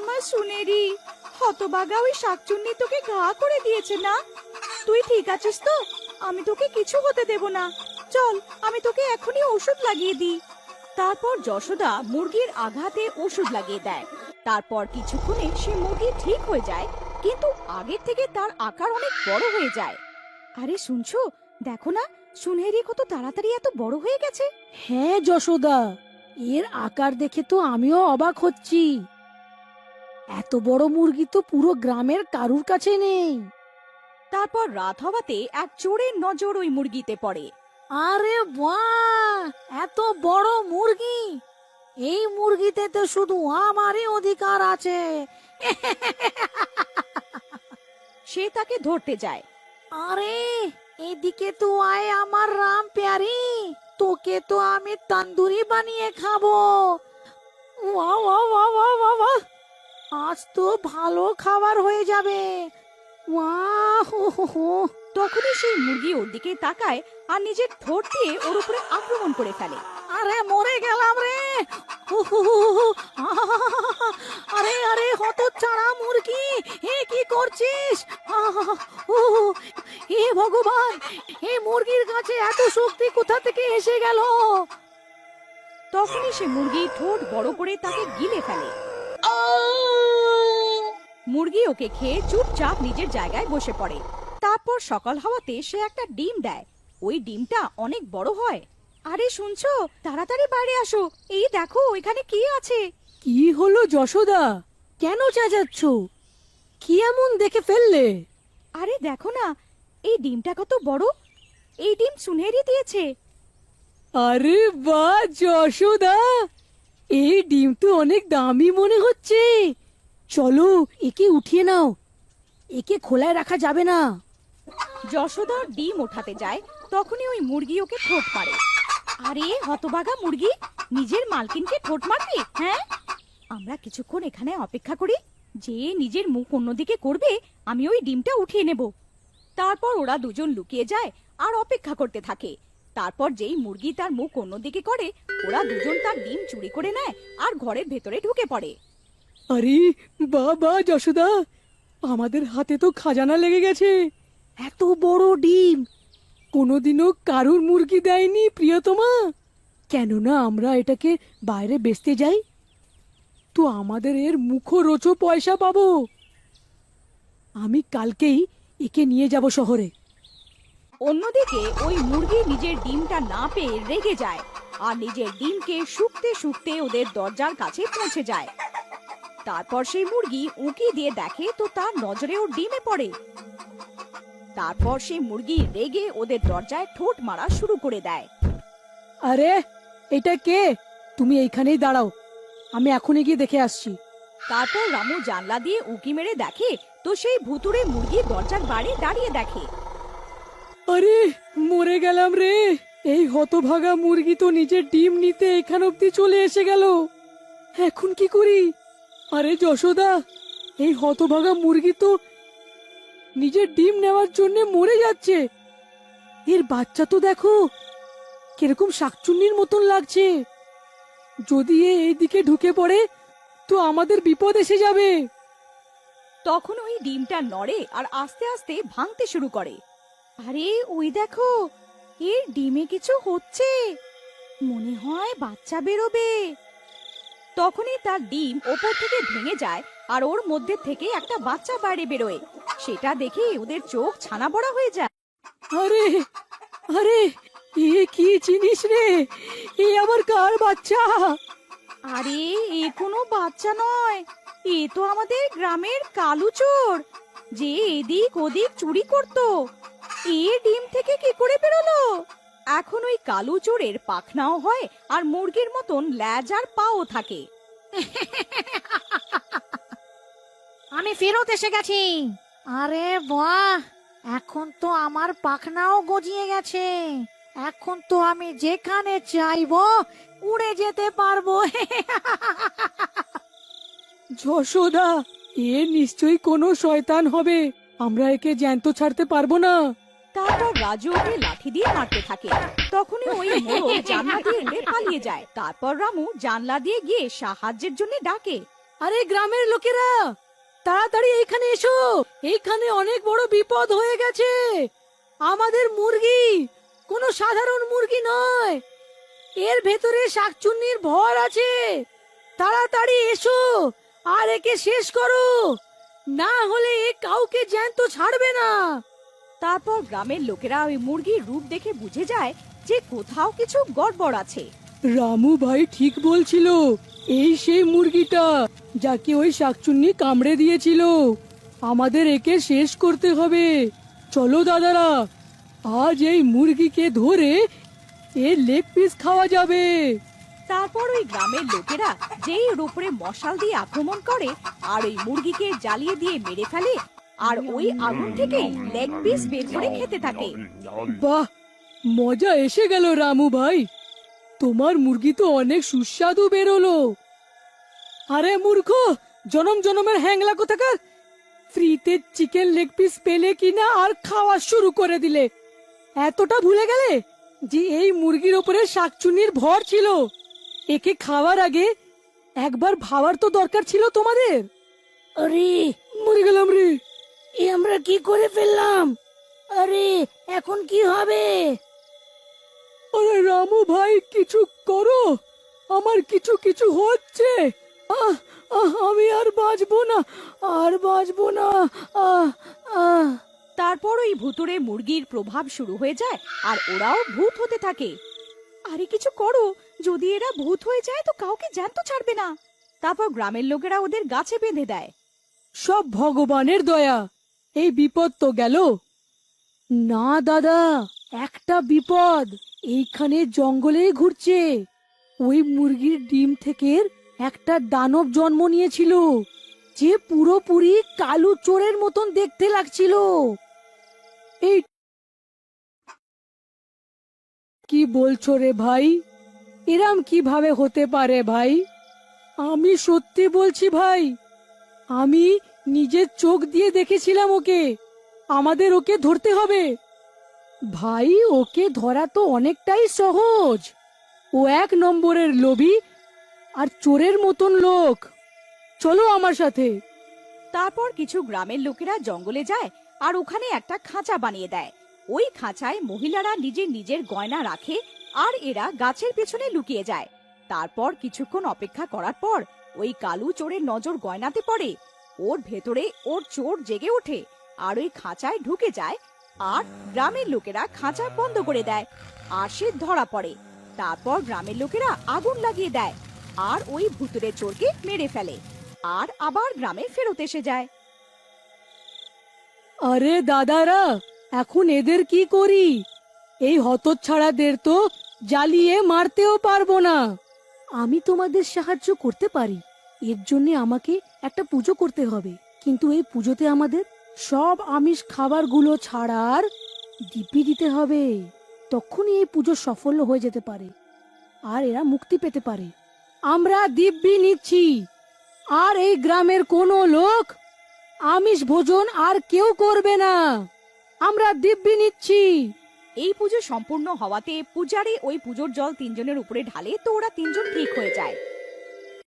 আমার সুনেরি, হতবাগা ওই শাকচুন্নি তোকে ঘা করে দিয়েছে না? তুই ঠিক আছিস তো? আমি তোকে কিছু হতে দেব না। চল, আমি তোকে এখনই ওষুধ লাগিয়ে দিই। তারপর যশোদা মুরগির আঘাতে ওষুধ লাগিয়ে দেয়। তারপর কিছুক্ষণে সে মুরগি ঠিক হয়ে যায়, কিন্তু আগের থেকে তার আকার অনেক বড় হয়ে যায়। আরে শুনছো, দেখো না, সুনেরি কত তাড়াতাড়ি এত বড় হয়ে গেছে। হ্যাঁ যশোদা, এর আকার দেখে তো আমিও অবাক হচ্ছি। এত বড় মুরগি তো পুরো গ্রামের কারুর কাছে নেই। তারপর রাত হওয়াতে এক চোরের নজর ওই মুরগিতে পড়ে। আরে বাহ, এত বড় মুরগি! এই মুরগিতে তো শুধু আমারই অধিকার আছে। সে তাকে ধরতে যায়। আরে এদিকে তো আয় আমার রাম প্যারি, তোকে তো আমি তন্দুরি বানিয়ে খাবো। ওয়া ওয়া ওয়া ওয়া ওয়া ওয়া, আজ তো ভালো খাবার হয়ে যাবে। ওয়াহ হো হো হো। তখনই সেই মুরগি ওর দিকে তাকায় আর নিজের ঠোঁট দিয়ে ওর উপরে আক্রমণ করে ফেলে। আরে মরে গেলাম রে! হু হু হু হু। আহা! আরে আরে হতচ্ছাড়া মুরগি, এ কি করছিস? আহা! হু হু। হে ভগবান, এই মুরগির কাছে এত শক্তি কোথা থেকে এসে গেল? তখনই সে মুরগি ঠোঁট বড় করে তাকে গিলে ফেলে। মুরগি ওকে খেয়ে চুপচাপ নিজের জায়গায় বসে পড়ে। তারপর সকাল হওয়াতে সে একটা ডিম দেয়। ওই ডিমটা অনেক বড় হয়। আরে শুনছো, তাড়াতাড়ি বাইরে আসো, এই দেখো এখানে কি আছে। কি হলো যশোদা, কেন চেঁচাচ্ছ? কি এমন দেখে ফেললে? আরে দেখো না, এই ডিমটা কত বড়। এই ডিম সুনেরি দিয়েছে। আরে বাহ যশোদা, এই ডিম তো অনেক দামি মনে হচ্ছে। চলো একে উঠিয়ে নাও, একে খোলায় রাখা যাবে না। যশোদা ডিম ওঠাতে যায়, তখনই ওই মুরগি ওকে ঠোঁট মারে। আরে হতভাগা মুরগি, নিজের মালকিনকে ঠোঁট মারবি? হ্যাঁ, আমরা কিছুক্ষণ এখানে অপেক্ষা করি, যে নিজের মুখ অন্যদিকে করবে আমি ওই ডিমটা উঠিয়ে নেব। তারপর ওরা দুজন লুকিয়ে যায় আর অপেক্ষা করতে থাকে। তারপর যেই মুরগি তার মুখ অন্যদিকে করে, ওরা দুজন তার ডিম চুরি করে নেয় আর ঘরের ভেতরে ঢুকে পড়ে। আরে বাবা যশোদা, আমাদের হাতে তো খাজানা লেগে গেছে। এত বড় ডিম কোনোদিনও কারুর মুরগি দেয়নি প্রিয়তমা। কেননা আমরা এটাকে বাইরে বেচতে যাই, তো আমাদের এর মুখরোচক পয়সা পাবো। আমি কালকেই একে নিয়ে যাব শহরে। অন্যদিকে ওই মুরগি নিজের ডিমটা না পেয়ে রেগে যায় আর নিজের ডিমকে শুকতে শুকতে ওদের দরজার কাছে পৌঁছে যায়। তারপর সেই মুরগি উঁকি দিয়ে দেখে তো তার নজরে ওর ডিমে পড়ে। তারপর সেই মুরগি রেগে ওদের দরজায় ঠোঁট মারা শুরু করে দেয়। আরে এটা কে? তুমি এইখানেই দাঁড়াও, আমি এখনই গিয়ে দেখে আসছি। তারপর রামু জানলা দিয়ে উঁকি মেরে দেখে তো সেই ভুতুড়ে মুরগি দরজার বাইরে দাঁড়িয়ে দেখে। আরে মরে গেলাম রে! এই হতভাগা মুরগি তো নিজের ডিম নিতে এখান অব্দি চলে এসে গেল। এখন কি করি? আরে যশোদা, এই হতভাগা মুরগি তো নিজের ডিম নেওয়ার জন্য মরে যাচ্ছে। এর বাচ্চা তো দেখো কিরকম শাকচুন্নির মতন লাগছে। যদি এইদিকে ঢুকে পড়ে তো আমাদের বিপদ এসে যাবে। তখন ওই ডিমটা নড়ে আর আস্তে আস্তে ভাঙতে শুরু করে। আরে ওই দেখো, এর ডিমে কিছু হচ্ছে, মনে হয় বাচ্চা বেরোবে। তখনই তার ডিম ওপর থেকে ভেঙে যায় আর ওর মধ্যে থেকে একটা বাচ্চা বাইরে বেরোয়। সেটা দেখে ওদের চোখ ছানা বড়া হয়ে যায়। আরে আরে, এ কি জিনিস রে? এ আবার কার বাচ্চা? আরে এ কোনো বাচ্চা নয়, এ তো আমাদের গ্রামের কালু চোর, যে এদিক ওদিক চুরি করতো। এ ডিম থেকে কি করে বেরোলো? এখন ওই কালু চোরের পাখনাও হয় আর মুরগির মতন ল্যাজ আর পাও থাকে। আমি ফেরত এসে গেছি। আরে বাহ, এখন তো আমার পাখনাও গজিয়ে গেছে। এখন তো আমি যেখানে চাইবো উড়ে যেতে পারবো। যশোদা, এ নিশ্চয়ই কোনো শয়তান হবে। আমরা একে জ্যান্ত ছাড়তে পারবো না। তারপর রাজু ওকে লাঠি দিয়ে মারতে থাকে। তখনই ওই মোড়ল জানলা দিয়ে উড়ে পালিয়ে যায়। তারপর রামু জানলা দিয়ে গিয়ে সাহায্যের জন্য ডাকে। আরে গ্রামের লোকেরা, তাড়াতাড়ি এইখানে এসো, এইখানে অনেক বড় বিপদ হয়ে গেছে। আমাদের মুরগি কোনো সাধারণ মুরগি নয়, এর ভেতরে শাকচুন্নির ভর আছে। তাড়াতাড়ি এসো আর একে শেষ করো, না হলে এ কাউকে জ্যান্ত ছাড়বে না। তারপর গ্রামের লোকেরা ওই মুরগির রূপ দেখে বুঝে যায় যে কোথাও কিছু গড়বড় আছে। রামু ভাই ঠিক বলছিল, এই সেই মুরগিটা যাকে ওই শাকচুন্নি কামড়ে দিয়েছিল। আমাদের একে শেষ করতে হবে। চলো দাদারা, আজ এই মুরগিকে ধরে এর লেগ পিস খাওয়া যাবে। তারপর ওই গ্রামের লোকেরা যেই ওর উপরে মশাল দিয়ে আক্রমণ করে আর ওই মুরগিকে জ্বালিয়ে দিয়ে মেরে ফেলে, আর ওই আগুন থেকেই লেগ পিস বের করে খেতে থাকে। বাহ, মজা এসে গেল রামু ভাই, তোমার মুরগি তো অনেক সুস্বাদু বেরোলো। আরে মূর্খ, জনম জনমের হ্যাংলা কোথাকার, ফ্রিতে চিকেন লেগ পিস পেলে কিনা আর খাওয়া শুরু করে দিলে। এতটা ভুলে গেলে যে এই মুরগির ওপরে শাকচুন্নির ভর ছিল। একে খাওয়ার আগে একবার ভাবার তো দরকার ছিল তোমাদের। আরে মরে গেলাম রে, এ আমরা কি করে ফেললাম? আরে এখন কি হবে? আরে রামু ভাই, কিছু করো, আমার কিছু কিছু হচ্ছে। আমি আর বাঁচবো না, আর বাঁচবো না। তারপর ওই ভুতুড়ে মুরগির প্রভাব শুরু হয়ে যায় আর ওরাও ভূত হতে থাকে। আরে কিছু করো, যদি এরা ভূত হয়ে যায় তো কাউকে জ্যান্ত ছাড়বে না। তারপর গ্রামের লোকেরা ওদের গাছে বেঁধে দেয়। সব ভগবানের দয়া, এই বিপদ তো গেল। না দাদা, একটা বিপদ এইখানে জঙ্গলে ঘুরছে। ওই মুরগির ডিম থেকে একটা দানব জন্ম নিয়েছিল, যে পুরোপুরি কালু চোরের মতন দেখতে লাগছিল। এই কি বলছো রে ভাই? এরম কিভাবে হতে পারে ভাই? আমি সত্যি বলছি ভাই, আমি নিজের চোখ দিয়ে দেখেছিলাম ওকে। আমাদের ওকে ধরতে হবে ভাই। ওকে ধরা তো অনেকটাই সহজ। ও এক নম্বরের লোভী আর চোরের মতন লোক। চলো আমার সাথে। তারপর কিছু গ্রামের লোকেরা জঙ্গলে যায় আর ওখানে একটা খাঁচা বানিয়ে দেয়। ওই খাঁচায় মহিলারা নিজের নিজের গয়না রাখে আর এরা গাছের পেছনে লুকিয়ে যায়। তারপর কিছুক্ষণ অপেক্ষা করার পর ওই কালু চোরের নজর গয়নাতে পড়ে। ওর ভেতরে ওর চোর জেগে ওঠে আর ওই খাঁচায় ঢুকে যায়। আর গ্রামের লোকেরা খাঁচা বন্ধ করে দেয় আর সে ধরা পড়ে। তারপর গ্রামের লোকেরা আগুন লাগিয়ে দেয় আর ওই ভুতুড়ে চোরকে মেরে ফেলে আর আবার গ্রামে ফেরত এসে যায়। আরে দাদারা, এখন এদের কি করি? এই হতচ্ছাড়াদের তো জ্বালিয়ে মারতেও পারবো না। আমি তোমাদের সাহায্য করতে পারি। এর জন্য আমাকে একটা পুজো করতে হবে, কিন্তু এই পুজোতে আমাদের সব আমিষ খাবারগুলো ছাড়ার দিব্যি দিতে হবে। তখনই এই পুজো সফল হয়ে যেতে পারে আর এরা মুক্তি পেতে পারে। আমরা দিব্যি নিচ্ছি, আর এই গ্রামের কোনো লোক আমিষ ভোজন আর কেউ করবে না। আমরা দিব্যি নিচ্ছি। এই পুজো সম্পূর্ণ হওয়াতে পূজারী ওই পুজোর জল তিনজনের উপরে ঢালে, তো ওরা তিনজন ঠিক হয়ে যায়।